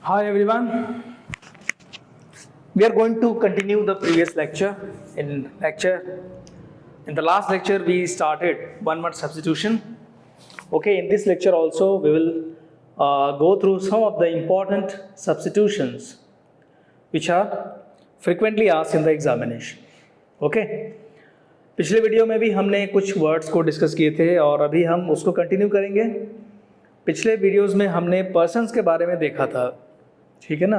Hi everyone. We are going to continue the previous lecture. In the last lecture we started one word substitution. Okay, in this lecture also we will go through some of the important substitutions which are frequently asked in the examination. Okay. पिछले video में भी हमने कुछ words को discuss किए थे और अभी हम उसको कंटिन्यू करेंगे. पिछले वीडियोस में हमने पर्सन्स के बारे में देखा था, ठीक है ना,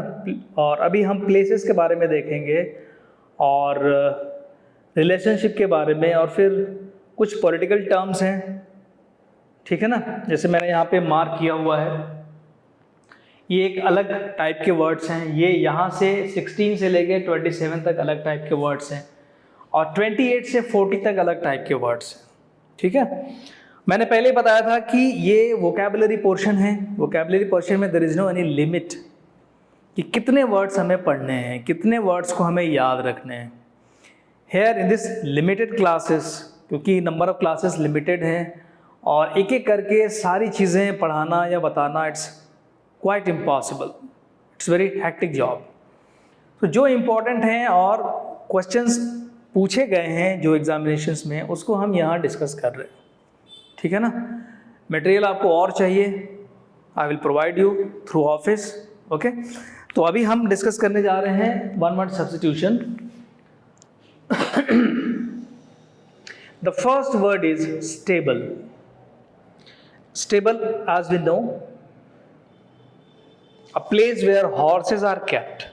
और अभी हम प्लेसेस के बारे में देखेंगे और रिलेशनशिप के बारे में, और फिर कुछ पॉलिटिकल टर्म्स हैं, ठीक है ना, जैसे मैंने यहाँ पे मार्क किया हुआ है. ये एक अलग टाइप के वर्ड्स हैं. ये यहाँ से 16 से लेके 27 तक अलग टाइप के वर्ड्स हैं और 28 से 40 तक अलग टाइप के वर्ड्स हैं, ठीक है. मैंने पहले बताया था कि ये वोकैबुलरी पोर्शन है. वोकैबुलरी पोर्शन में there is no any limit कि कितने वर्ड्स हमें पढ़ने हैं, कितने वर्ड्स को हमें याद रखने हैं. Here in this limited classes, क्योंकि नंबर ऑफ क्लासेस लिमिटेड हैं और एक एक करके सारी चीज़ें पढ़ाना या बताना it's quite impossible. It's very hectic job. तो जो इम्पोर्टेंट हैं और क्वेश्चंस पूछे गए हैं जो एग्जामिनेशंस में, उसको हम यहाँ डिस्कस कर रहे हैं, ठीक है ना. मटेरियल आपको और चाहिए, I will provide you through office. Okay, तो अभी हम डिस्कस करने जा रहे हैं one word substitution. The first word is stable. Stable, as we know, a place where horses are kept.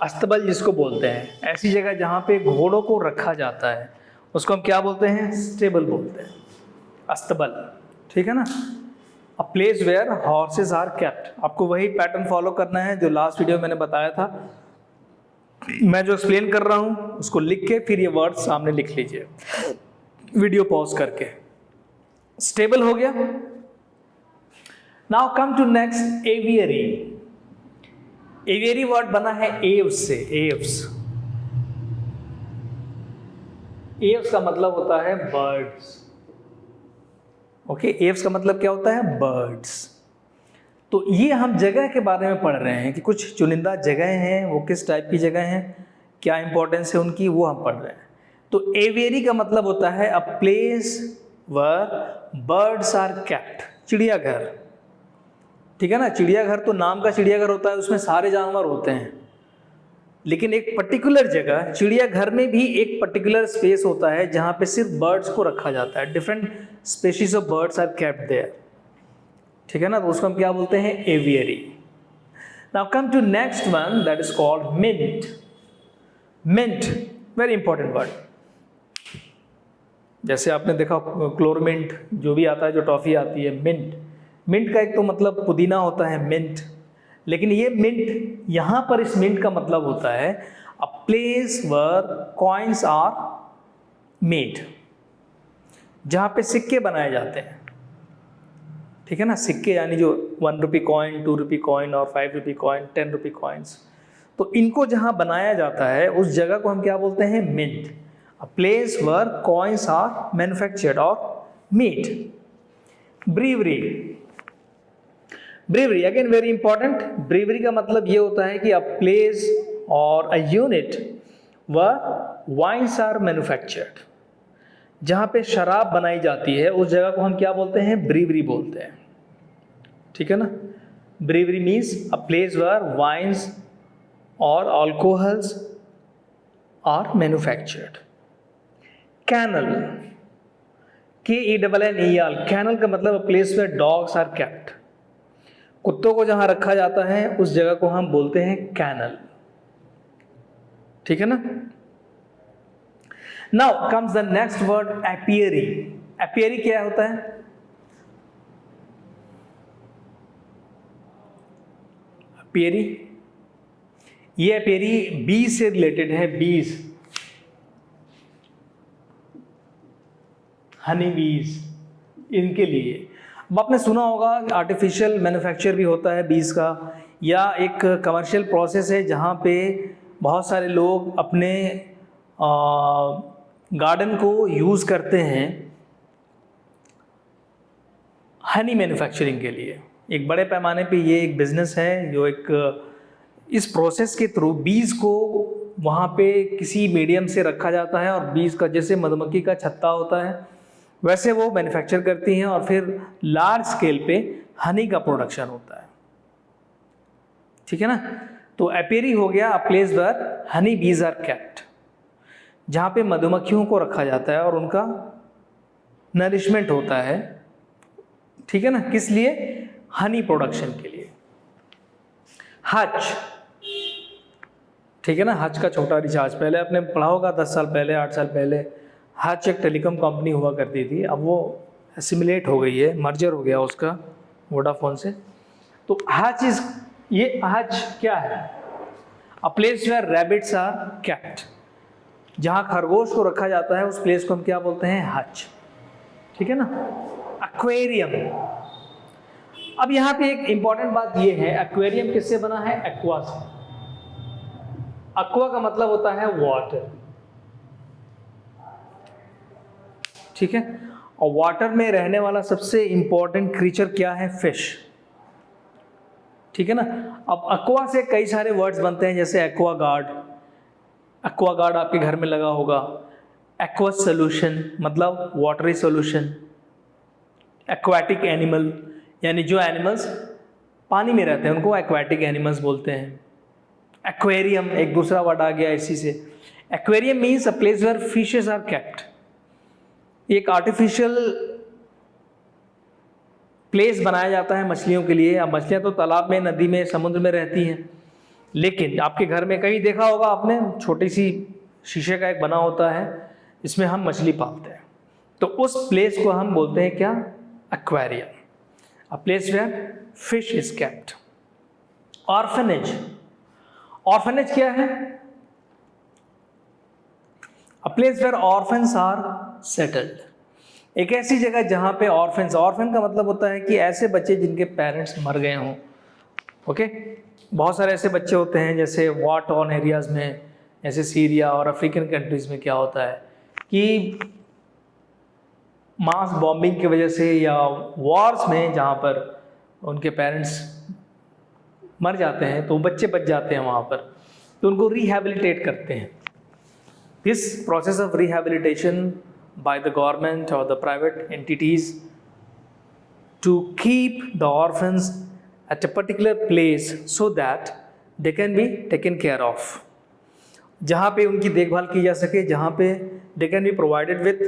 अस्तबल जिसको बोलते हैं, ऐसी जगह जहाँ पे घोड़ों को रखा जाता है, उसको हम क्या बोलते हैं? स्टेबल बोलते हैं, अस्तबल, ठीक है ना. A place where horses are kept. आपको वही पैटर्न फॉलो करना है जो लास्ट वीडियो में मैंने बताया था. मैं जो एक्सप्लेन कर रहा हूँ उसको लिख के फिर ये वर्ड सामने लिख लीजिए, वीडियो पॉज करके. स्टेबल हो गया. Now come to next, aviary. Aviary word बना है एव्स से. एव्स, एव्स का मतलब होता है बर्ड्स. ओके, एव्स का मतलब क्या होता है? बर्ड्स. तो ये हम जगह के बारे में पढ़ रहे हैं कि कुछ चुनिंदा जगह हैं, वो किस टाइप की जगह हैं, क्या इंपॉर्टेंस है उनकी, वो हम पढ़ रहे हैं. तो एवियरी का मतलब होता है a place where birds are kept. चिड़ियाघर, ठीक है ना. चिड़ियाघर तो नाम का चिड़ियाघर होता है, उसमें सारे जानवर होते हैं, लेकिन एक पर्टिकुलर जगह चिड़ियाघर में भी एक पर्टिकुलर स्पेस होता है जहाँ पे सिर्फ बर्ड्स को रखा जाता है. Different species of birds are kept there, ठीक है ना. तो उसको हम क्या बोलते हैं? Aviary. Now come to next one, that is called mint. Mint, very important word. जैसे आपने देखा क्लोरमिंट जो भी आता है, जो टॉफी आती है, मिंट. मिंट का एक तो मतलब पुदीना होता है, मिंट, लेकिन ये मिंट, यहाँ पर इस मिंट का मतलब होता है a place where coins are made. जहाँ पे सिक्के बनाए जाते हैं, ठीक है ना. सिक्के यानी जो 1 रुपी कॉइन, 2 रुपी कॉइन और 5 रुपी कॉइन, 10 रुपी कॉइन्स. तो इनको जहाँ बनाया जाता है उस जगह को हम क्या बोलते हैं? Mint. A place where coins are manufactured और made. Brewery. Brewery again very important. Brewery का मतलब ये होता है कि अ प्लेस और a unit where wines are manufactured. जहाँ पे शराब बनाई जाती है उस जगह को हम क्या बोलते हैं? ब्रीवरी बोलते हैं, ठीक है ना. Brewery means a place where wines और alcohols are manufactured. Kennel, KENNEL. Kennel का मतलब a place where dogs are kept. कुत्तों को जहां रखा जाता है उस जगह को हम बोलते हैं कैनल, ठीक है ना. Now comes the next word, apiary. Apiary क्या होता है? एपियरी, ये एपियरी बीज से रिलेटेड है. बीज, हनी बीज, इनके लिए. अब आपने सुना होगा आर्टिफिशियल मैन्युफैक्चर भी होता है बीज का, या एक कमर्शियल प्रोसेस है जहाँ पे बहुत सारे लोग अपने गार्डन को यूज़ करते हैं हनी मैन्युफैक्चरिंग के लिए. एक बड़े पैमाने पे ये एक बिजनेस है जो एक इस प्रोसेस के थ्रू बीज को वहाँ पे किसी मीडियम से रखा जाता है और बीज का जैसे मधुमक्खी का छत्ता होता है वैसे वो मैन्युफैक्चर करती हैं और फिर लार्ज स्केल पे हनी का प्रोडक्शन होता है। ठीक है ना। तो एपेरी हो गया अ place where Honey bees are kept, जहाँ पे मधुमक्खियों को रखा जाता है और उनका नरिशमेंट होता है। ठीक है ना, किस लिए? हनी प्रोडक्शन के लिए। हच, ठीक है ना, हच का छोटा रिचार्ज, पहले आपने पढ़ा होगा 10 साल पहले 8 साल पहले हच एक टेलीकॉम कंपनी हुआ करती थी, अब वो एसिमिलेट हो गई है, मर्जर हो गया उसका वोडाफोन से। तो हच इज, ये हच क्या है? A place where rabbits are kept, जहाँ खरगोश को रखा जाता है उस प्लेस को हम क्या बोलते हैं? हच। ठीक है ना। एक्वेरियम, अब यहाँ पे एक इंपॉर्टेंट बात ये है, एक्वेरियम किससे बना है? एक्वा से। एक्वा का मतलब होता है वाटर। ठीक है। और वाटर में रहने वाला सबसे इंपॉर्टेंट क्रीचर क्या है? फिश। ठीक है ना। अब एक्वा से कई सारे वर्ड्स बनते हैं, जैसे एक्वा गार्ड, एक्वा गार्ड आपके घर में लगा होगा। एक्वस सोल्यूशन मतलब वाटरी सोल्यूशन। एक्वाटिक एनिमल, यानी जो एनिमल्स पानी में रहते हैं उनको एक्वाटिक एनिमल्स बोलते हैं। एक्वेरियम एक दूसरा वर्ड आ गया इसी से। Aquarium means a place where fishes are kept, एक आर्टिफिशियल प्लेस बनाया जाता है मछलियों के लिए। अब मछलियाँ तो तालाब में, नदी में, समुद्र में रहती हैं, लेकिन आपके घर में कहीं देखा होगा आपने, छोटी सी शीशे का एक बना होता है, इसमें हम मछली पालते हैं। तो उस प्लेस को हम बोलते हैं क्या? Aquarium. A place where fish is kept. Orphanage, orphanage क्या है? A place where orphans are settled, एक ऐसी जगह जहां पे ऑर्फन्स, ऑर्फन का मतलब होता है कि ऐसे बच्चे जिनके पेरेंट्स मर गए हों। ओके, बहुत सारे ऐसे बच्चे होते हैं, जैसे वॉर टॉर्न एरियाज में, जैसे सीरिया और अफ्रीकन कंट्रीज में क्या होता है कि मास बॉम्बिंग की वजह से या वॉर्स में जहाँ पर उनके पेरेंट्स मर जाते हैं तो बच्चे बच जाते हैं वहाँ पर, तो उनको रिहैबिलिटेट करते हैं। This process of rehabilitation by the government और the private entities to keep the orphans at a particular place so that they can be taken care of, जहाँ पे उनकी देखभाल की जा सके, जहाँ पे they can be provided with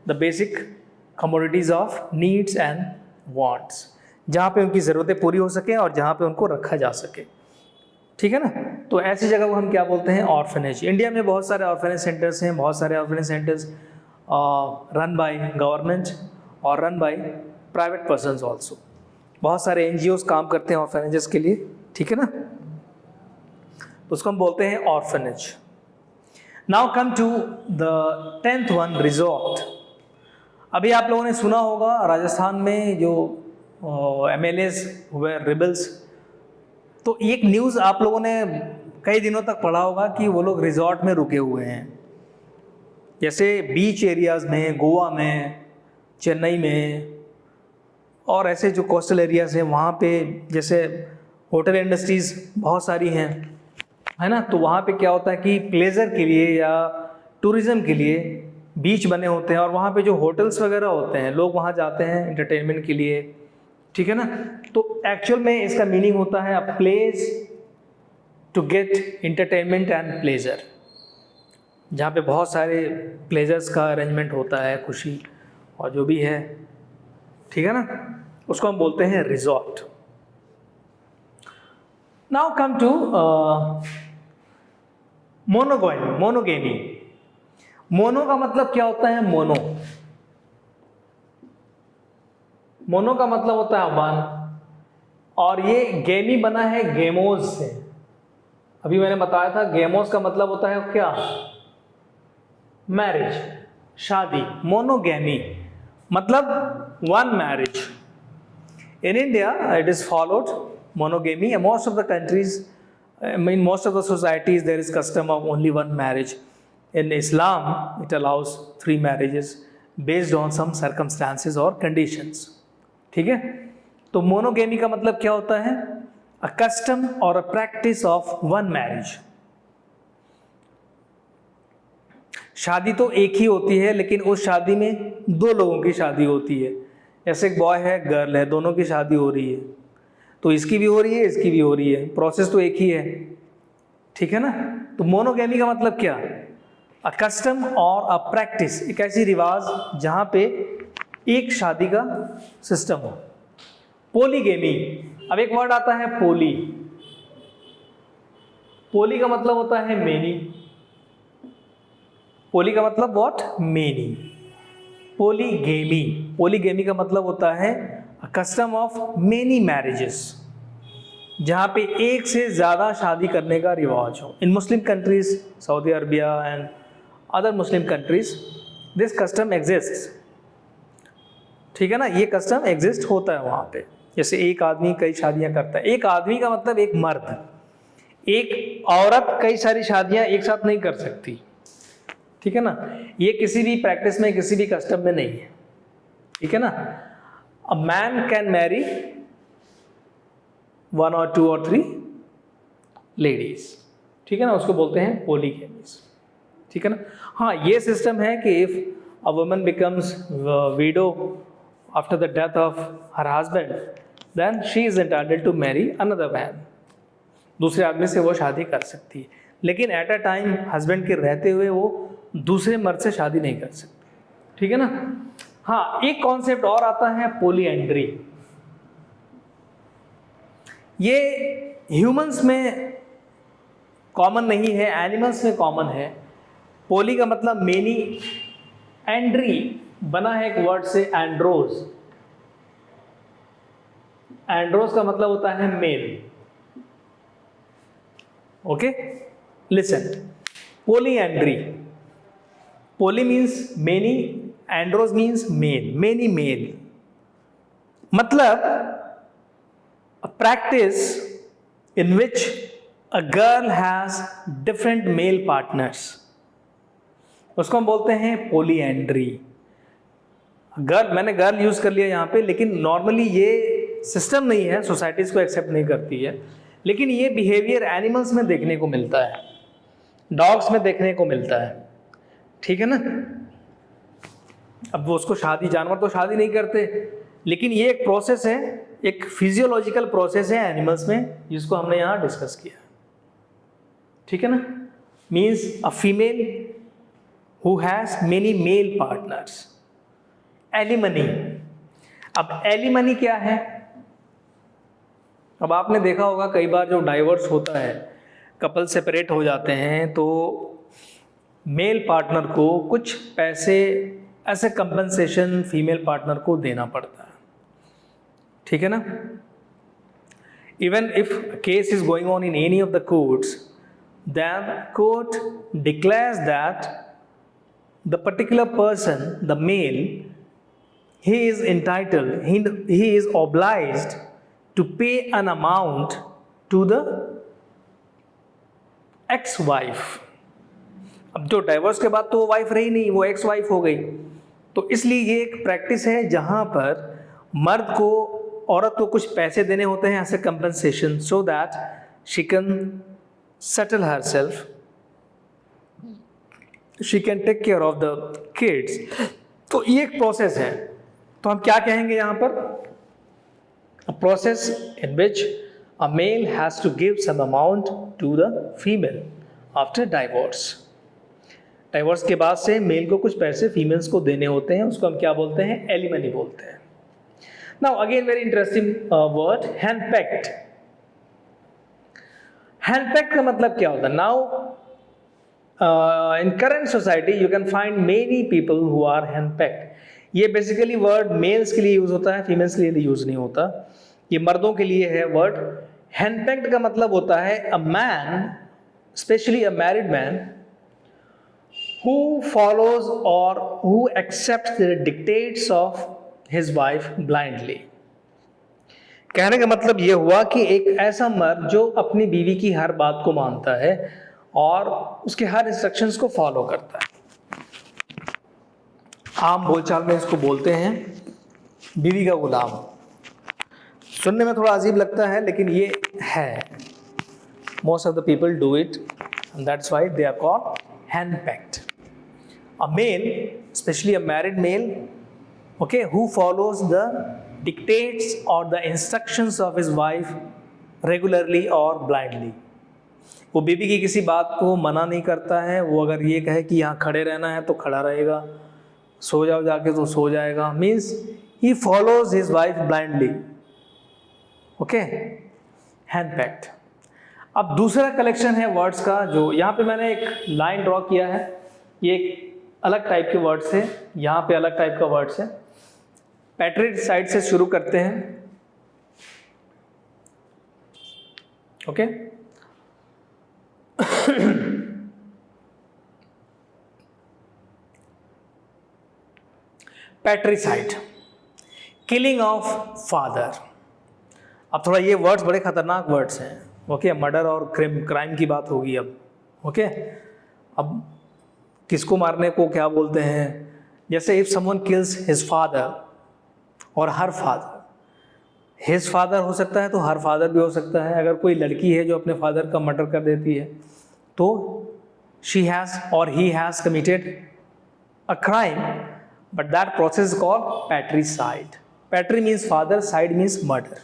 the basic commodities of needs and wants, जहाँ पे उनकी ज़रूरतें पूरी हो सके और जहाँ पे उनको रखा जा सके। ठीक है ना। तो ऐसी जगह को हम क्या बोलते हैं? ऑर्फनेज। इंडिया में बहुत सारे ऑर्फनेज सेंटर्स हैं, बहुत सारे orphanage centres run by government और run by private persons also. बहुत सारे NGOs काम करते हैं ऑर्फनेजेस के लिए। ठीक है ना। तो उसको हम बोलते हैं orphanage. Now come to the 10th one, resort. अभी आप लोगों ने सुना होगा राजस्थान में जो MLAs हुए रिबल्स, तो एक न्यूज़ आप लोगों ने कई दिनों तक पढ़ा होगा कि वो लोग रिजॉर्ट में रुके हुए हैं, जैसे बीच एरियाज़ में, गोवा में, चेन्नई में और ऐसे जो कोस्टल एरियाज़ हैं वहाँ पे, जैसे होटल इंडस्ट्रीज़ बहुत सारी हैं, है ना। तो वहाँ पे क्या होता है कि प्लेजर के लिए या टूरिज़्म के लिए बीच बने होते हैं और वहाँ पे जो होटल्स वगैरह होते हैं, लोग वहाँ जाते हैं एंटरटेनमेंट के लिए। ठीक है ना। तो एक्चुअल में इसका मीनिंग होता है a place to get entertainment and pleasure, जहाँ पे बहुत सारे प्लेजर्स का अरेंजमेंट होता है, खुशी और जो भी है। ठीक है ना। उसको हम बोलते हैं resort. Now come to monogamy. Mono का मतलब क्या होता है? मोनो का मतलब होता है वन, और ये गेमी बना है गेमोज से। अभी मैंने बताया था गेमोज का मतलब होता है क्या? मैरिज, शादी। मोनोगेमी मतलब one marriage. In India it is followed monogamy. Most of the countries, in most of the societies, there is custom of only one marriage. In Islam, it allows 3 marriages based on some circumstances or conditions. ठीक है। तो monogamy का मतलब क्या होता है? A custom और a practice of one marriage. शादी तो एक ही होती है, लेकिन उस शादी में दो लोगों की शादी होती है। जैसे एक बॉय है, गर्ल है, दोनों की शादी हो रही है, तो इसकी भी हो रही है, इसकी भी हो रही है, प्रोसेस तो एक ही है, ठीक है ना। तो मोनोगेमी का मतलब क्या? अ कस्टम और अ प्रैक्टिस, एक ऐसी रिवाज जहां पे एक शादी का सिस्टम हो। पोलीगेमी, अब एक वर्ड आता है पोली। पोली का मतलब होता है मेनी। पोली का मतलब व्हाट? मेनी। पोलीगेमी, पोलीगेमी का मतलब होता है a custom of many marriages, जहां पे एक से ज्यादा शादी करने का रिवाज हो। In Muslim countries, Saudi Arabia and other Muslim countries, this custom exists, ठीक है ना। ये कस्टम एग्जिस्ट होता है वहां पे। जैसे एक आदमी कई शादियां करता है। एक आदमी का मतलब एक मर्द, एक औरत कई सारी शादियां एक साथ नहीं कर सकती, ठीक है ना। ये किसी भी प्रैक्टिस में, किसी भी कस्टम में नहीं है, ठीक है ना। A man can marry 1 or 2 or 3 ladies, ठीक है ना, उसको बोलते हैं पोलीगेमीज, ठीक है ना। हाँ, ये सिस्टम है कि if a woman becomes widow after the death of her husband, then she is entitled to marry another man. दूसरे आदमी से वो शादी कर सकती है, लेकिन एट अ टाइम हस्बैंड के रहते हुए वो दूसरे मर्द से शादी नहीं कर सकती, ठीक है ना। हाँ, एक कॉन्सेप्ट और आता है पोलीएंड्री। ये ह्यूमंस में कॉमन नहीं है, एनिमल्स में कॉमन है। पोली का मतलब मेनी, एंड्री बना है एक वर्ड से एंड्रोज। एंड्रोज का मतलब होता है male. Okay, listen, polyandry, poly means many, andros means male, many male, मतलब a practice in which a girl has different male partners, उसको हम बोलते हैं पोलीएंड्री। गर्ल, मैंने गर्ल यूज कर लिया यहाँ पे, लेकिन नॉर्मली ये सिस्टम नहीं है, सोसाइटीज को एक्सेप्ट नहीं करती है, लेकिन ये बिहेवियर एनिमल्स में देखने को मिलता है, डॉग्स में देखने को मिलता है, ठीक है ना। अब वो उसको शादी, जानवर तो शादी नहीं करते, लेकिन ये एक प्रोसेस है, एक फिजियोलॉजिकल प्रोसेस है एनिमल्स में, जिसको हमने यहाँ डिस्कस किया, ठीक है ना। Means a female who has many male partners. Alimony, अब एलिमनी क्या है? अब आपने देखा होगा कई बार जो डाइवोर्स होता है, कपल सेपरेट हो जाते हैं, तो मेल पार्टनर को कुछ पैसे ऐसे कंपनसेशन फीमेल पार्टनर को देना पड़ता है, ठीक है ना। Even if case is going on in any of the courts, then court declares that the particular person, the male, he is entitled, he is obliged to pay an amount to the ex-wife। अब जो divorce के बाद तो वो wife रही नहीं, वो ex wife हो गई, तो इसलिए ये एक प्रैक्टिस है जहां पर मर्द को औरत को कुछ पैसे देने होते हैं as a compensation, so that she can settle herself, she can take care of the kids. तो ये एक प्रोसेस है। तो हम क्या कहेंगे यहाँ पर? A process in which a male has to give some amount to the female after divorce. Divorce के बाद से मेल को कुछ पैसे फीमेल्स को देने होते हैं, उसको हम क्या बोलते हैं? एलिमनी बोलते हैं। Now again very interesting word, henpecked. Henpecked का मतलब क्या होता है? Now in current society you can find many people who are henpecked. ये बेसिकली वर्ड मेल्स के लिए यूज होता है, फीमेल्स के लिए यूज नहीं होता, ये मर्दों के लिए है वर्ड। हैंडपैक्ट का मतलब होता है a man, specially a married man, who follows or who accepts the dictates of his wife blindly। कहने का मतलब यह हुआ कि एक ऐसा मर्द जो अपनी बीवी की हर बात को मानता है और उसके हर इंस्ट्रक्शंस को फॉलो करता है। आम बोलचाल में इसको बोलते हैं बीवी का गुलाम। सुनने में थोड़ा अजीब लगता है लेकिन ये है, most of the people do it and that's why they are called henpecked. A male, especially a married male, okay, who follows the dictates or the instructions of his wife regularly or blindly. वो बीबी की किसी बात को मना नहीं करता है, वो अगर ये कहे कि यहाँ खड़े रहना है तो खड़ा रहेगा, सो जाओ जाके तो सो जाएगा, means he follows his wife blindly. Okay, henpecked. अब दूसरा कलेक्शन है वर्ड्स का, जो यहाँ पे मैंने एक लाइन ड्रॉ किया है, ये एक अलग टाइप के वर्ड्स है, यहाँ पे अलग टाइप का वर्ड्स है। पैट्रिसाइड से शुरू करते हैं। Okay, patricide, killing of father. अब थोड़ा ये वर्ड्स बड़े खतरनाक वर्ड्स हैं। ओके, मर्डर और क्राइम की बात होगी अब। ओके, अब किसको मारने को क्या बोलते हैं, जैसे if someone kills his father और हर फादर, हिज फादर हो सकता है तो हर फादर भी हो सकता है। अगर कोई लड़की है जो अपने फादर का मर्डर कर देती है तो शी हैज़ और he has committed a crime, but that process is called patricide. Patri means father, cide means murder.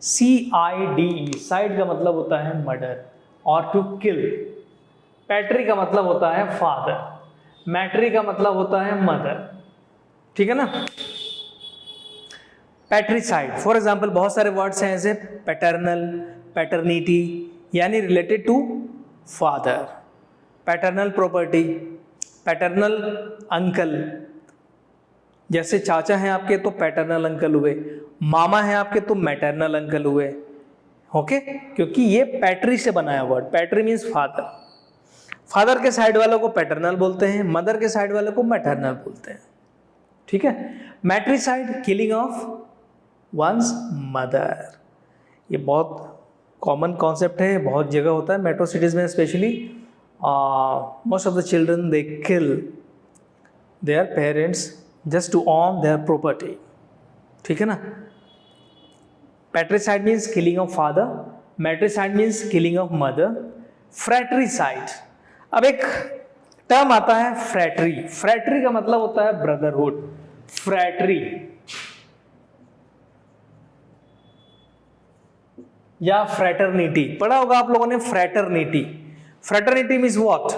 CIDE, cide का मतलब होता है मर्डर और टू किल। पैट्री का मतलब होता है फादर, मैट्री का मतलब होता है मदर। ठीक है ना। पैट्रिसाइड, फॉर एग्जाम्पल बहुत सारे वर्ड्स हैं ऐसे, पैटर्नल, पैटर्निटी यानी related to father, paternal property, paternal uncle, जैसे चाचा हैं आपके तो पैटर्नल अंकल हुए, मामा हैं आपके तो मैटरनल अंकल हुए। ओके, क्योंकि ये पैट्री से बनाया वर्ड। पैट्री मीन्स फादर, फादर के साइड वालों को पैटर्नल बोलते हैं, मदर के साइड वालों को मैटरनल बोलते हैं। ठीक है। Matricide, killing of one's mother, ये बहुत कॉमन कॉन्सेप्ट है, बहुत जगह होता है, मेट्रो सिटीज में specially. Most of the children they kill their parents just to own their property. ठीक है ना। Patricide means killing of father, matricide means killing of mother. Fratricide, अब एक टर्म आता है फ्रैट्री। फ्रैट्री का मतलब होता है ब्रदरहुड। फ्रैट्री या फ्रैटर्निटी, पढ़ा होगा आप लोगों ने fraternity. Fraternity means what,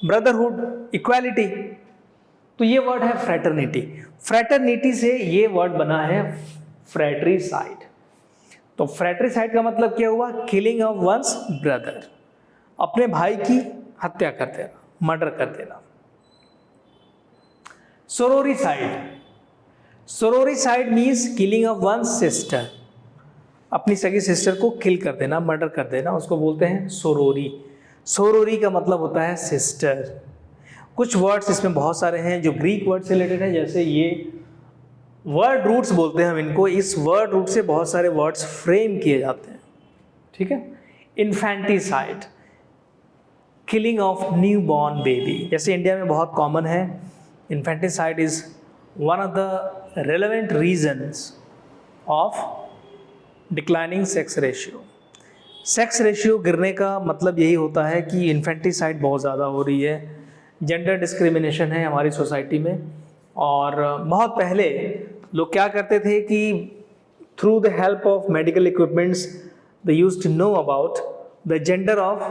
brotherhood, equality. तो ये वर्ड है फ्रैटर्निटी। फ्रैटर्निटी से ये वर्ड बना है फ्रैट्रिसाइड। तो फ्रैट्रिसाइड का मतलब क्या हुआ, किलिंग ऑफ वंस ब्रदर, अपने भाई की हत्या कर देना, मर्डर कर देना। Sororicide, sororicide means killing of one's sister, अपनी सगी सिस्टर को किल कर देना, मर्डर कर देना, उसको बोलते हैं सोरोरी। सोरोरी का मतलब होता है सिस्टर। कुछ वर्ड्स इसमें बहुत सारे हैं जो ग्रीक वर्ड से रिलेटेड है, जैसे ये वर्ड रूट्स बोलते हैं हम इनको। इस वर्ड रूट से बहुत सारे वर्ड्स फ्रेम किए जाते हैं। ठीक है। Infanticide, killing of new born baby, जैसे इंडिया में बहुत कॉमन है। Infanticide is one of the relevant reasons of declining sex ratio. Sex ratio गिरने का मतलब यही होता है कि इन्फेंटिसाइड बहुत ज़्यादा हो रही है। जेंडर डिस्क्रिमिनेशन है हमारी सोसाइटी में। और बहुत पहले लोग क्या करते थे कि through the help of medical equipments they used to know about the gender of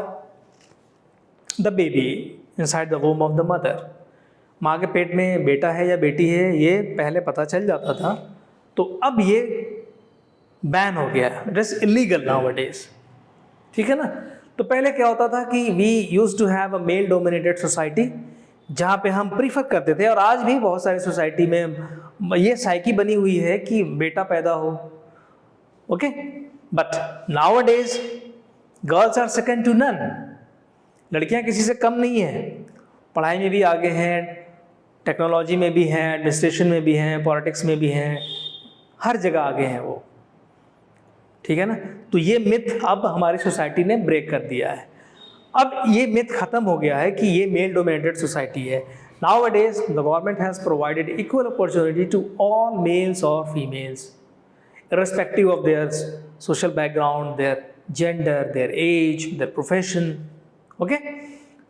the baby inside the womb of the mother. माँ के पेट में बेटा है या बेटी है ये पहले पता चल जाता था। तो अब ये बैन हो गया, इट इज इलीगल नाउअडेज। ठीक है ना। तो पहले क्या होता था कि we used to have a male dominated society, जहाँ पे हम प्रीफर करते थे, और आज भी बहुत सारी सोसाइटी में ये साइकी बनी हुई है कि बेटा पैदा हो। Okay, but nowadays girls are second to none. लड़कियां किसी से कम नहीं है, पढ़ाई में भी आगे हैं, टेक्नोलॉजी में भी हैं, एडमिनिस्ट्रेशन में भी हैं, पॉलिटिक्स में भी हैं, हर जगह आगे हैं वो। ठीक है ना। तो ये मिथ अब हमारी सोसाइटी ने ब्रेक कर दिया है। अब ये मिथ खत्म हो गया है कि ये मेल डोमिनेटेड सोसाइटी है। Nowadays, the government has provided equal opportunity to all males or females irrespective of their social background, their gender, their age, their profession. Okay,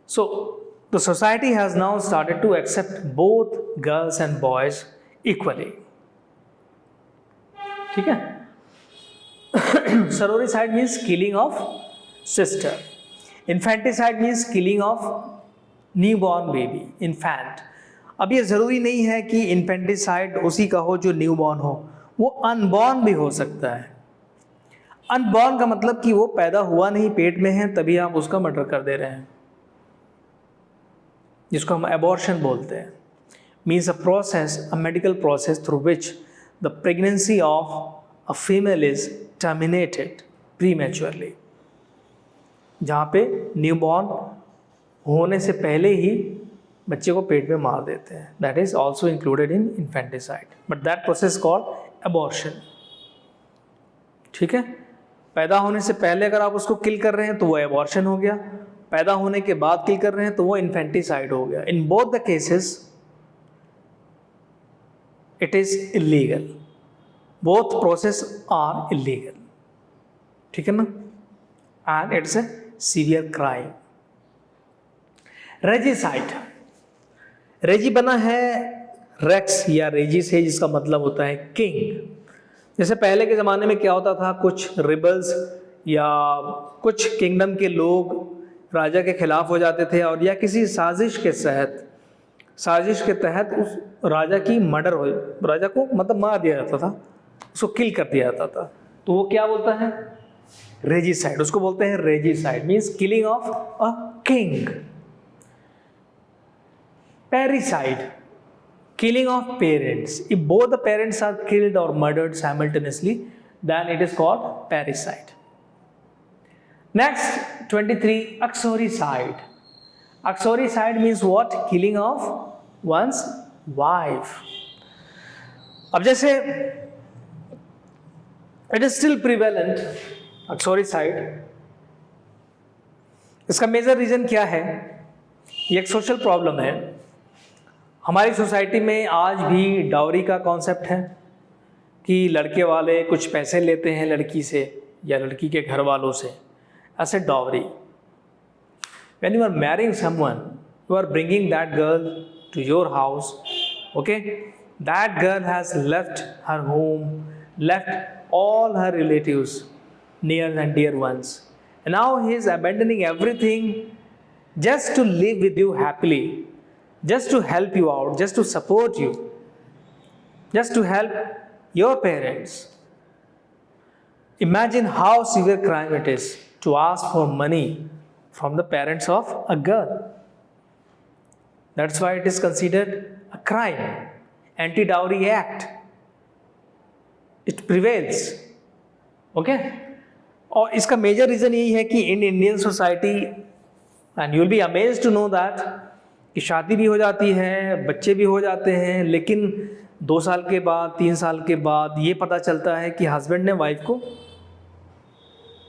so the society has now started to accept both girls and boys equally. ठीक है. Sororicide means killing of sister. Infanticide means killing of newborn baby, infant. अब ये ज़रूरी नहीं है कि infanticide उसी का हो जो न्यूबॉर्न हो, वो अनबॉर्न भी हो सकता है. अनबॉर्न का मतलब कि वो पैदा हुआ नहीं, पेट में है, तभी आप उसका मर्डर कर दे रहे हैं, जिसको हम एबॉर्शन बोलते हैं. Means a process, a medical process through which the pregnancy of a female is terminated prematurely, जहाँ पे न्यूबॉर्न होने से पहले ही बच्चे को पेट में मार देते हैं. That is also included in infanticide, but that process called abortion. ठीक है. पैदा होने से पहले अगर आप उसको किल कर रहे हैं तो वो एबॉर्शन हो गया, पैदा होने के बाद किल कर रहे हैं तो वो इन्फेंटिसाइड हो गया. In both the cases it is illegal. Both process are illegal. ठीक है ना. And it's a severe crime. Regicide. Regi बना है रेक्स या रेजी से, जिसका मतलब होता है किंग. जैसे पहले के ज़माने में क्या होता था, कुछ रिबल्स या कुछ किंगडम के लोग राजा के खिलाफ हो जाते थे, और या किसी साजिश के तहत उस राजा की मर्डर हो, राजा को मतलब मार दिया जाता था, उसको किल कर दिया जाता था. तो वो क्या बोलता है, रेजिसाइड. उसको बोलते हैं regicide, means killing of a king. Parricide, killing of parents. If both the parents are killed or murdered simultaneously, then it is called parricide. Next, 23, uxoricide. Uxoricide means what? Killing of one's wife. अब जैसे it is still prevalent, uxoricide. इसका major reason क्या है? ये एक social problem है. हमारी society में आज भी डाउरी का कॉन्सेप्ट है कि लड़के वाले कुछ पैसे लेते हैं लड़की से या लड़की के घर वालों से, ऐसे dowry. When you are marrying someone, you are bringing that girl to your house. Okay, that girl has left her home, left all her relatives, near and dear ones, and now he is abandoning everything just to live with you happily, just to help you out, just to support you, just to help your parents. Imagine how severe crime it is to ask for money from the parents of a girl. That's why it is considered a crime. Anti-Dowry Act, it prevails. Okay? और इसका major reason यही है कि in Indian society, and you will be amazed to know that, कि शादी भी हो जाती है, बच्चे भी हो जाते हैं, लेकिन 2 साल के बाद, 3 साल के बाद ये पता चलता है कि हस्बैंड ने वाइफ को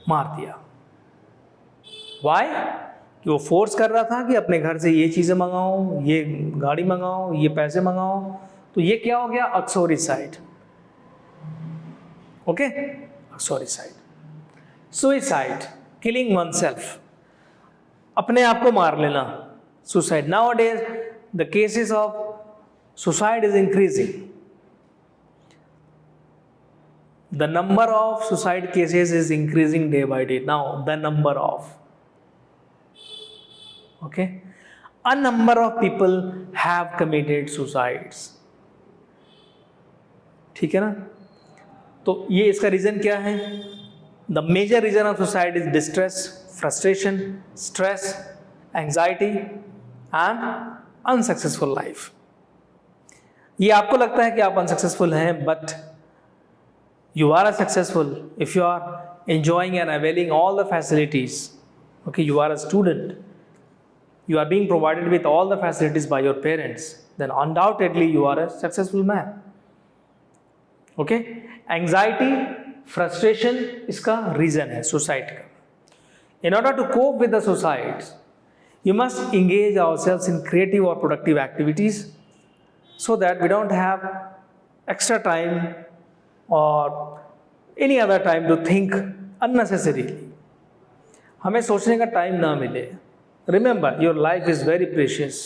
मार दिया. वाई? कि वो फोर्स कर रहा था कि अपने घर से ये चीज़ें मंगाओ, ये गाड़ी मंगाओ, ये पैसे मंगाओ. तो ये क्या हो गया? Uxoricide. Okay, uxoricide. Suicide, killing one self, अपने आप को मार लेना, suicide. Now days the cases of suicide is increasing. The number of suicide cases is increasing day by day. Now the number of, okay, a number of people have committed suicides. ठीक है ना. तो ये इसका reason क्या है? The major reason of suicide is distress, frustration, stress, anxiety and unsuccessful life. ये आपको लगता है कि आप अनसक्सेसफुल हैं, but you are successful if you are enjoying and availing all the facilities. Okay, you are a student, you are being provided with all the facilities by your parents, then undoubtedly you are a successful man. Okay, anxiety, frustration इसका reason है suicide का. In order to cope with the suicides, you must engage ourselves in creative or productive activities so that we don't have extra time or any other time to think unnecessarily. हमें सोचने का time ना मिले. Remember your life is very precious.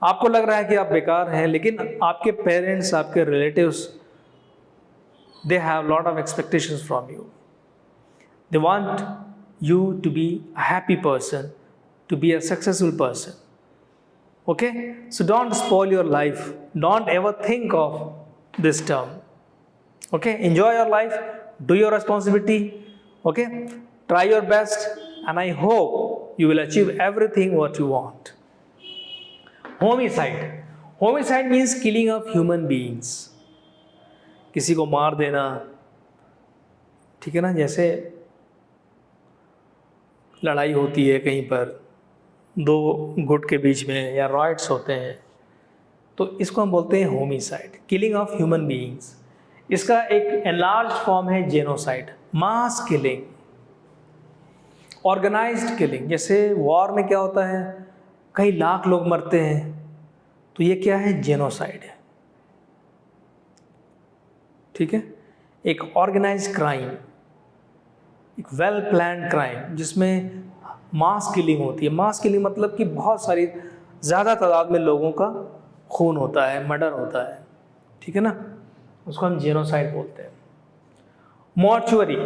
आपको लग रहा है कि आप बेकार हैं, लेकिन आपके पेरेंट्स, आपके relatives, they have lot of expectations from you. They want you to be a happy person, to be a successful person. Okay? So don't spoil your life. Don't ever think of this term. Okay? Enjoy your life. Do your responsibility. Okay? Try your best. And I hope you will achieve everything what you want. Homicide. Homicide means killing of human beings. किसी को मार देना. ठीक है ना? जैसे लड़ाई होती है कहीं पर दो गुट के बीच में, या राइट्स होते हैं, तो इसको हम बोलते हैं homicide, killing of human beings. इसका एक एनलार्ज फॉर्म है genocide, mass killing, organised killing. जैसे वॉर में क्या होता है, कई लाख लोग मरते हैं, तो ये क्या है, जेनोसाइड है. ठीक है, एक ऑर्गेनाइज्ड क्राइम, एक वेल प्लान्ड क्राइम जिसमें मास किलिंग होती है. मास किलिंग मतलब कि बहुत सारी ज़्यादा तादाद में लोगों का खून होता है, मर्डर होता है. ठीक है ना, उसको हम जेनोसाइड बोलते हैं. Mortuary.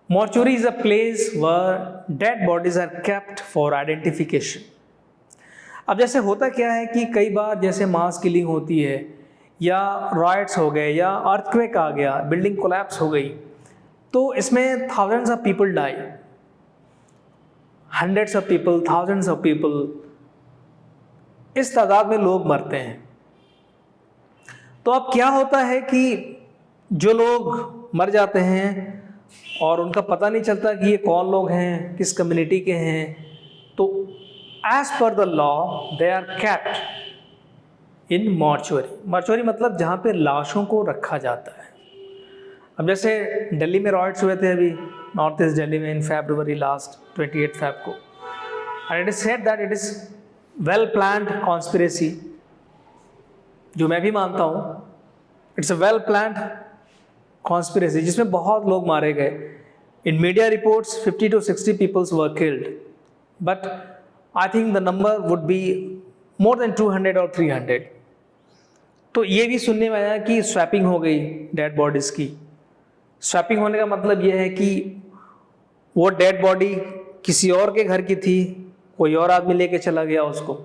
Mortuary is a place where dead bodies are kept for identification. अब जैसे होता क्या है कि कई बार जैसे मास किलिंग होती है, या राइट्स हो गए, या अर्थक्वेक आ गया, बिल्डिंग कोलैप्स हो गई, तो इसमें thousands of people die, hundreds of people, thousands of people, इस तादाद में लोग मरते हैं. तो अब क्या होता है कि जो लोग मर जाते हैं और उनका पता नहीं चलता कि ये कौन लोग हैं, किस कम्युनिटी के हैं, तो as per the law they are kept in mortuary. Mortuary मतलब जहाँ पे लाशों को रखा जाता है. अब जैसे दिल्ली में रॉयट्स हुए थे अभी, नॉर्थ ईस्ट दिल्ली में, इन फरवरी लास्ट 28 फेब को, and it is said that it is well planned conspiracy, जो मैं भी मानता हूँ. It's a well planned conspiracy जिसमें बहुत लोग मारे गए. In media reports 50 to 60 peoples were killed, but I think the number would be more than 200 और 300. तो ये भी सुनने में आया कि स्वैपिंग हो गई डेड बॉडीज़ की. स्वैपिंग होने का मतलब यह है कि वो डेड बॉडी किसी और के घर की थी, कोई और आदमी लेके चला गया उसको.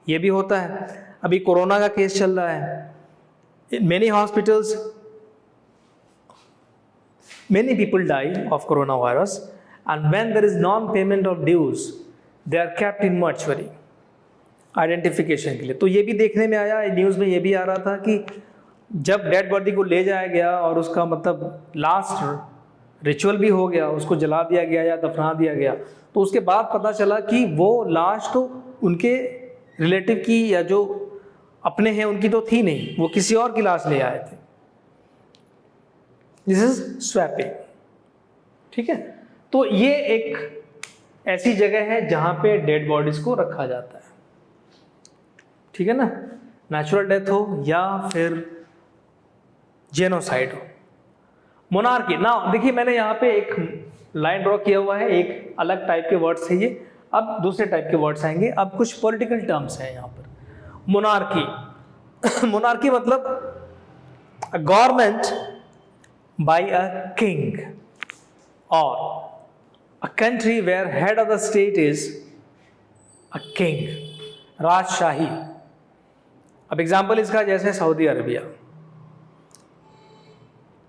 ये भी होता है. अभी कोरोना का केस चल रहा है. In many hospitals many people die of corona virus, and when there is non payment of dues they are kept in mortuary identification के लिए. तो ये भी देखने में आया, न्यूज़ में ये भी आ रहा था कि जब डेड बॉडी को ले जाया गया और उसका मतलब लास्ट रिचुअल भी हो गया, उसको जला दिया गया या दफना दिया गया, तो उसके बाद पता चला कि वो लाश तो उनके रिलेटिव की या जो अपने हैं उनकी तो थी नहीं, वो किसी और की लाश ले आए थे. This is swapping. ठीक है, तो ये एक ऐसी जगह है जहाँ पे डेड बॉडीज को रखा जाता है. ठीक है ना, नेचुरल डेथ हो या फिर जेनोसाइड हो. मोनार्की. ना देखिए, मैंने यहाँ पे एक लाइन ड्रॉ किया हुआ है, एक अलग टाइप के वर्ड्स है ये. अब दूसरे टाइप के वर्ड्स आएंगे. अब कुछ पॉलिटिकल टर्म्स हैं यहाँ पर. मोनार्की. मोनार्की मतलब a government by a king और a country where head of the state is a king. राजशाही. अब एग्जाम्पल इसका जैसे सऊदी अरबिया,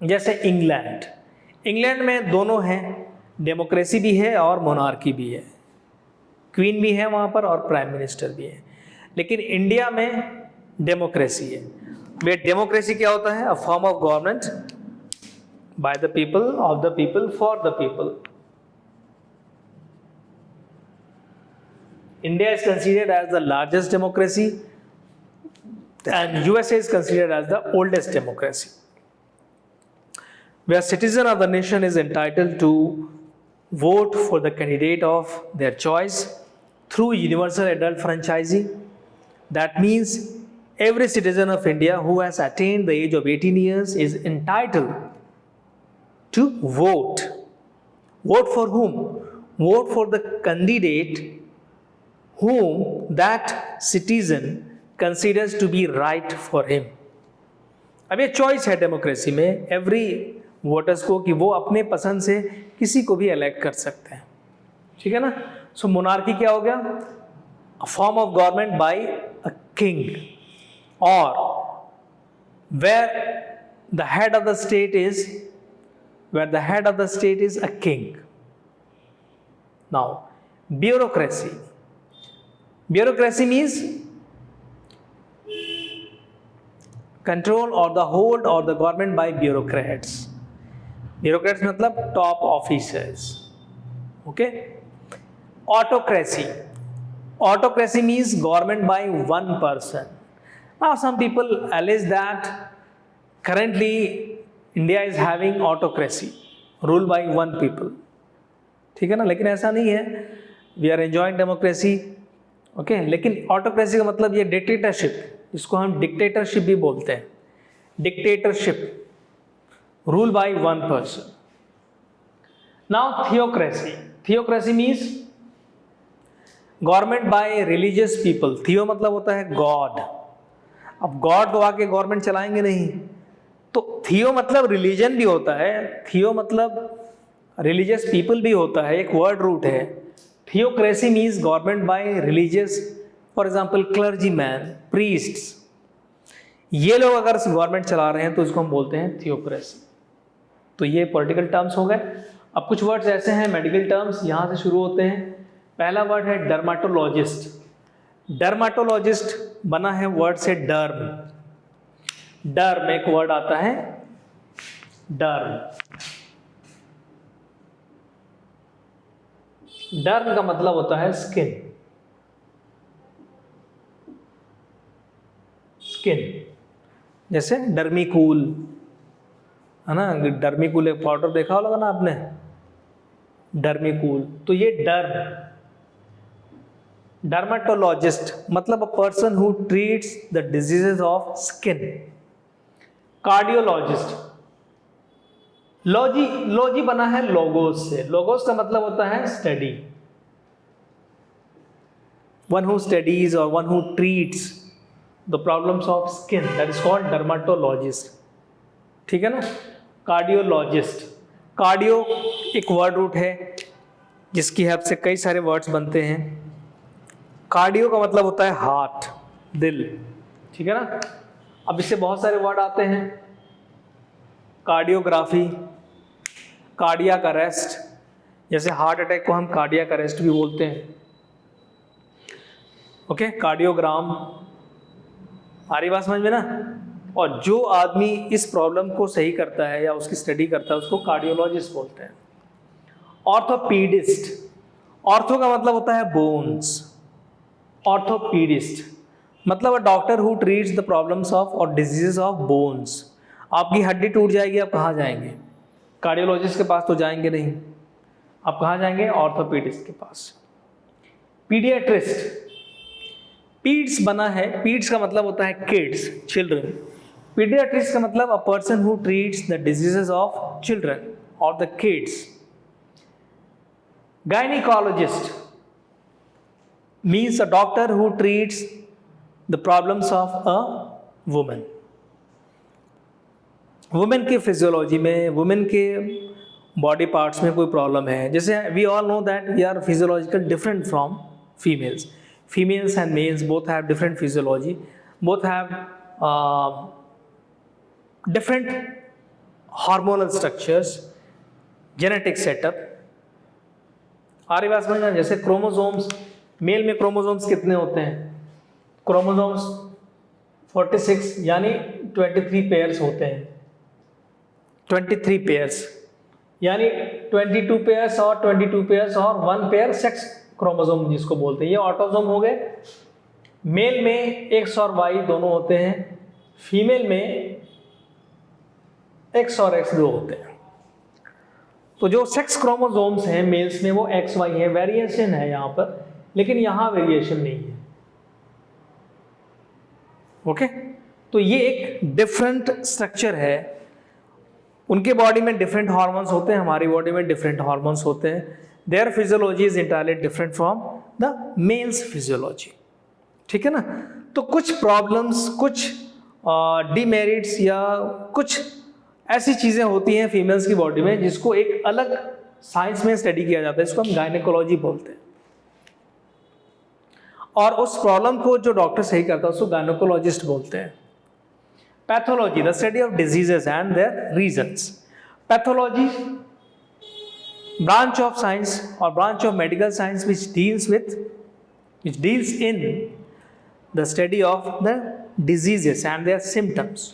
जैसे इंग्लैंड. इंग्लैंड में दोनों हैं, डेमोक्रेसी भी है और मोनार्की भी है. क्वीन भी है वहाँ पर और प्राइम मिनिस्टर भी है. लेकिन इंडिया में डेमोक्रेसी है. वे डेमोक्रेसी क्या होता है? A form of government by the people, of the people, for the people. India is considered as the largest democracy and USA is considered as the oldest democracy, where citizen of the nation is entitled to vote for the candidate of their choice through universal adult franchising. That means every citizen of India who has attained the age of 18 years is entitled to vote. Vote for whom? Vote for the candidate whom that citizen considers to be right for him. अब ये choice है democracy में every voters को कि वो अपने पसंद से किसी को भी इलेक्ट कर सकते हैं, ठीक है ना. सो मोनार्की क्या हो गया? A form of government by a king, और where the head of the state is a king. Now bureaucracy means control or the hold or the government by bureaucrats मतलब top officers. Okay. Autocracy means government by one person. Now some people allege that currently India is having autocracy, ruled by one people. ठीक है ना, लेकिन ऐसा नहीं है. We are enjoying democracy. Okay, लेकिन autocracy का मतलब ये डिक्टेटरशिप, इसको हम डिक्टेटरशिप भी बोलते हैं. Dictatorship, rule by one person. Now theocracy means government by religious people. थियो मतलब होता है गॉड. अब गॉड को आके गवर्नमेंट चलाएंगे नहीं, तो थियो मतलब रिलीजन भी होता है, थियो मतलब रिलीजियस पीपल भी होता है, एक वर्ड रूट है. Theocracy means government by religious, for example clergy man, priests, ये लोग अगर गवर्नमेंट चला रहे हैं तो इसको हम बोलते हैं थियोक्रेसी. तो ये पॉलिटिकल टर्म्स हो गए. अब कुछ वर्ड्स ऐसे हैं मेडिकल टर्म्स, यहाँ से शुरू होते हैं. पहला वर्ड है डर्माटोलॉजिस्ट. डर्माटोलॉजिस्ट बना है वर्ड से डर्म. डर्म एक वर्ड आता है, डर्म. डर्म का मतलब होता है स्किन. जैसे डर्मीकूल है ना, डर्मीकूल एक पाउडर देखा होगा ना आपने, डर्मीकूल. तो ये डर्माटोलॉजिस्ट मतलब a person who treats the diseases of skin. Cardiologist, logy बना है लोगोस से. लोगोस का मतलब होता है स्टडी. वन हु स्टडीज और one who treats the problems of skin, that is called dermatologist. ठीक है ना. कार्डियोलॉजिस्ट, कार्डियो एक वर्ड रूट है जिसकी हेल्प से कई सारे वर्ड्स बनते हैं. कार्डियो का मतलब होता है हार्ट, दिल. ठीक है ना. अब इससे बहुत सारे वर्ड आते हैं. कार्डियोग्राफी, कार्डियक अरेस्ट, जैसे हार्ट अटैक को हम कार्डियक अरेस्ट भी बोलते हैं. ओके. कार्डियोग्राम, आ रही बात समझ में ना. और जो आदमी इस प्रॉब्लम को सही करता है या उसकी स्टडी करता है उसको कार्डियोलॉजिस्ट बोलते हैं. ऑर्थोपीडिस्ट, ऑर्थो का मतलब होता है बोन्स. ऑर्थोपीडिस्ट मतलब a doctor who treats the problems of और डिजीजेस ऑफ बोन्स. आपकी हड्डी टूट जाएगी, आप कहाँ जाएंगे? कार्डियोलॉजिस्ट के पास तो जाएंगे नहीं. आप कहाँ जाएंगे? ऑर्थोपीडिस्ट के पास. पीडियाट्रिस्ट, पीड्स बना है, पीड्स का मतलब होता है किड्स, चिल्ड्रन. पीडियाट्रिस्ट का मतलब a person who treats the diseases of children और the kids. Gynaecologist means a doctor who treats the problems of a woman. Women की फिजियोलॉजी में, वुमेन के बॉडी पार्ट्स में कोई प्रॉब्लम है, जैसे we all know that we are physiological different from females. Females and males both have different physiology, both have different hormonal structures, genetic setup. आ रही बात समझना. जैसे क्रोमोसोम्स, मेल में क्रोमोसोम्स कितने होते हैं? क्रोमोसोम्स 46 यानी 23 पेयर्स होते हैं. 23 पेयर्स यानी 22 पेयर्स और 22 पेयर्स और 1 पेयर सेक्स क्रोमोसोम जिसको बोलते हैं. ये ऑटोसोम हो गए. मेल में एक्स और वाई दोनों होते हैं, फीमेल में एक्स और एक्स दो होते हैं. तो जो सेक्स क्रोमोसोम्स हैं मेल्स में वो एक्स वाई है. वेरिएशन है यहाँ पर, लेकिन यहां वेरिएशन नहीं है. ओके. तो ये एक डिफरेंट स्ट्रक्चर है उनके बॉडी में डिफरेंट हार्मोन्स होते हैं, हमारी बॉडी में डिफरेंट हार्मोन्स होते हैं. Their physiology is entirely different from the males physiology. ठीक है ना. तो कुछ प्रॉब्लम्स, कुछ डिमेरिट्स या कुछ ऐसी चीज़ें होती हैं फीमेल्स की बॉडी में जिसको एक अलग साइंस में स्टडी किया जाता है, इसको हम गायनेकोलॉजी बोलते हैं. और उस प्रॉब्लम को जो डॉक्टर सही करता है उसको गायनेकोलॉजिस्ट बोलते हैं. Pathology, the study of diseases and there reasons. Pathology branch of science or branch of medical science which deals in the study of the diseases and their symptoms.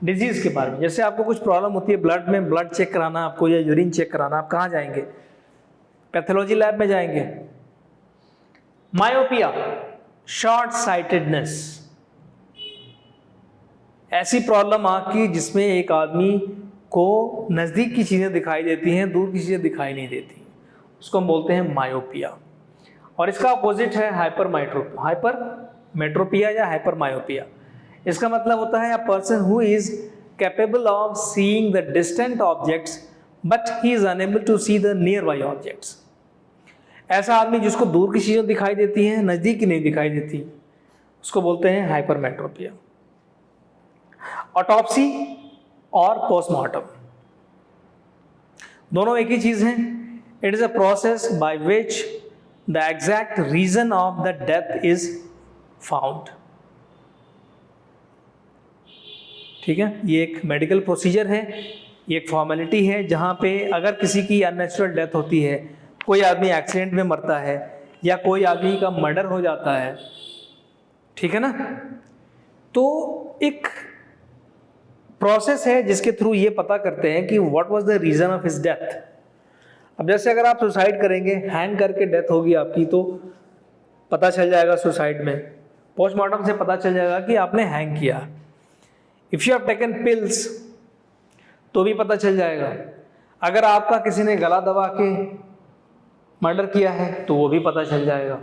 Disease के बारे में, जैसे आपको कुछ प्रॉब्लम होती है ब्लड में, blood check कराना आपको या यूरिन चेक कराना, आप कहाँ जाएंगे? पैथोलॉजी लैब में जाएंगे. मायोपिया, शॉर्ट साइटेडनेस, ऐसी प्रॉब्लम आँख की जिसमें एक आदमी को नज़दीक की चीज़ें दिखाई देती हैं, दूर की चीज़ें दिखाई नहीं देती, उसको हम बोलते हैं मायोपिया. और इसका अपोजिट है हाइपरमेट्रोपिया या हाइपरमायोपिया. इसका मतलब होता है a person who is capable of seeing the distant objects but he is unable to see the nearby objects. ऐसा आदमी जिसको दूर की चीज़ें दिखाई देती हैं, नज़दीक की नहीं दिखाई देती, उसको बोलते हैं हाइपरमेट्रोपिया. ऑटोप्सी और पोस्टमार्टम दोनों एक ही चीज हैं. It is a process by which the exact reason of the death is found. ठीक है, ये एक मेडिकल प्रोसीजर है, ये एक फॉर्मेलिटी है जहां पे अगर किसी की अननेचुरल डेथ होती है, कोई आदमी एक्सीडेंट में मरता है या कोई आदमी का मर्डर हो जाता है, ठीक है ना, तो एक प्रोसेस है जिसके थ्रू ये पता करते हैं कि what was the reason of his death. अब जैसे अगर आप सुसाइड करेंगे, हैंग करके डेथ होगी आपकी, तो पता चल जाएगा सुसाइड में. पोस्टमार्टम से पता चल जाएगा कि आपने हैंग किया. If you have taken pills तो भी पता चल जाएगा. अगर आपका किसी ने गला दबा के मर्डर किया है तो वो भी पता चल जाएगा.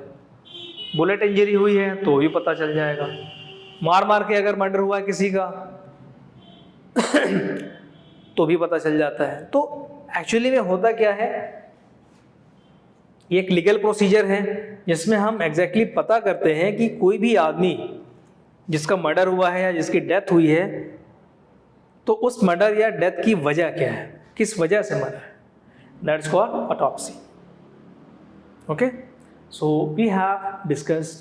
बुलेट इंजरी हुई है तो भी पता चल जाएगा. मार मार के अगर मर्डर हुआ है किसी का तो भी पता चल जाता है. तो एक्चुअली में होता क्या है, ये एक लीगल प्रोसीजर है जिसमें हम एग्जैक्टली पता करते हैं कि कोई भी आदमी जिसका मर्डर हुआ है या जिसकी डेथ हुई है, तो उस मर्डर या डेथ की वजह क्या है, किस वजह से मरा है. That's called autopsy. Okay, so we have discussed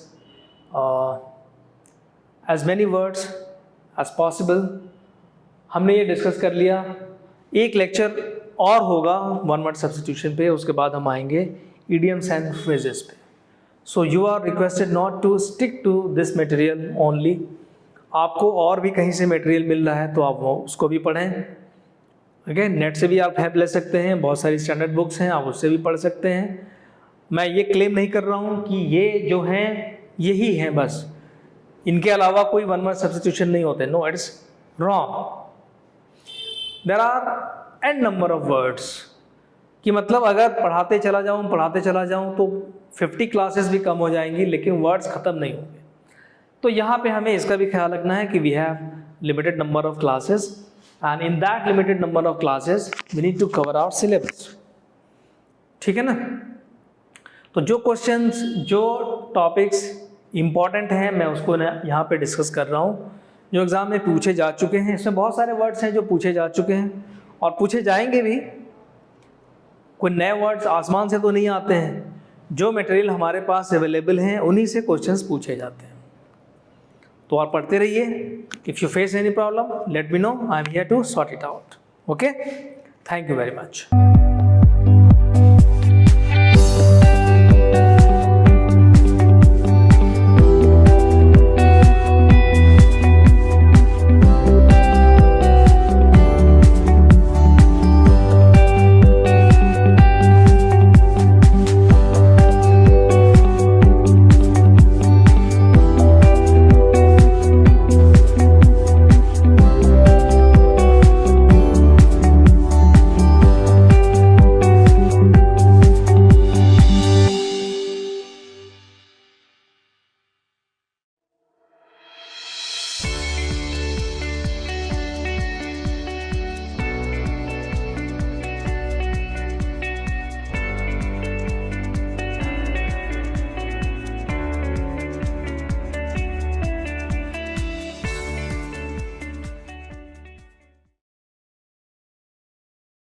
as many words as possible. हमने ये डिस्कस कर लिया. एक लेक्चर और होगा वन वर्ड सब्स्टिट्यूशन पे, उसके बाद हम आएंगे idioms एंड फ्रेजेस पे. So you are requested not to stick to this material only. आपको और भी कहीं से मटेरियल मिल रहा है तो आप वो उसको भी पढ़ें. ओके, नेट से भी आप हेल्प ले सकते हैं, बहुत सारी स्टैंडर्ड बुक्स हैं, आप उससे भी पढ़ सकते हैं. मैं ये क्लेम नहीं कर रहा हूँ कि ये जो हैं यही हैं बस, इनके अलावा कोई वन वर्ड सब्स्टिट्यूशन नहीं होते. No, it's wrong. There are n number of words, कि मतलब अगर पढ़ाते चला जाऊं तो 50 क्लासेस भी कम हो जाएंगी, लेकिन वर्ड्स ख़त्म नहीं होंगे. तो यहाँ पे हमें इसका भी ख्याल रखना है कि we have limited number of classes and in that limited number of classes we need to cover our syllabus. ठीक है ना. तो जो क्वेश्चंस, जो टॉपिक्स इम्पॉर्टेंट हैं, मैं उसको यहाँ पे डिस्कस कर रहा हूँ, जो एग्ज़ाम में पूछे जा चुके हैं. इसमें बहुत सारे वर्ड्स हैं जो पूछे जा चुके हैं और पूछे जाएंगे भी. कोई नए वर्ड्स आसमान से तो नहीं आते हैं. जो मटेरियल हमारे पास अवेलेबल हैं उन्हीं से क्वेश्चंस पूछे जाते हैं. तो आप पढ़ते रहिए. If you face any problem let me know, I am here to sort it out. Okay, thank you very much.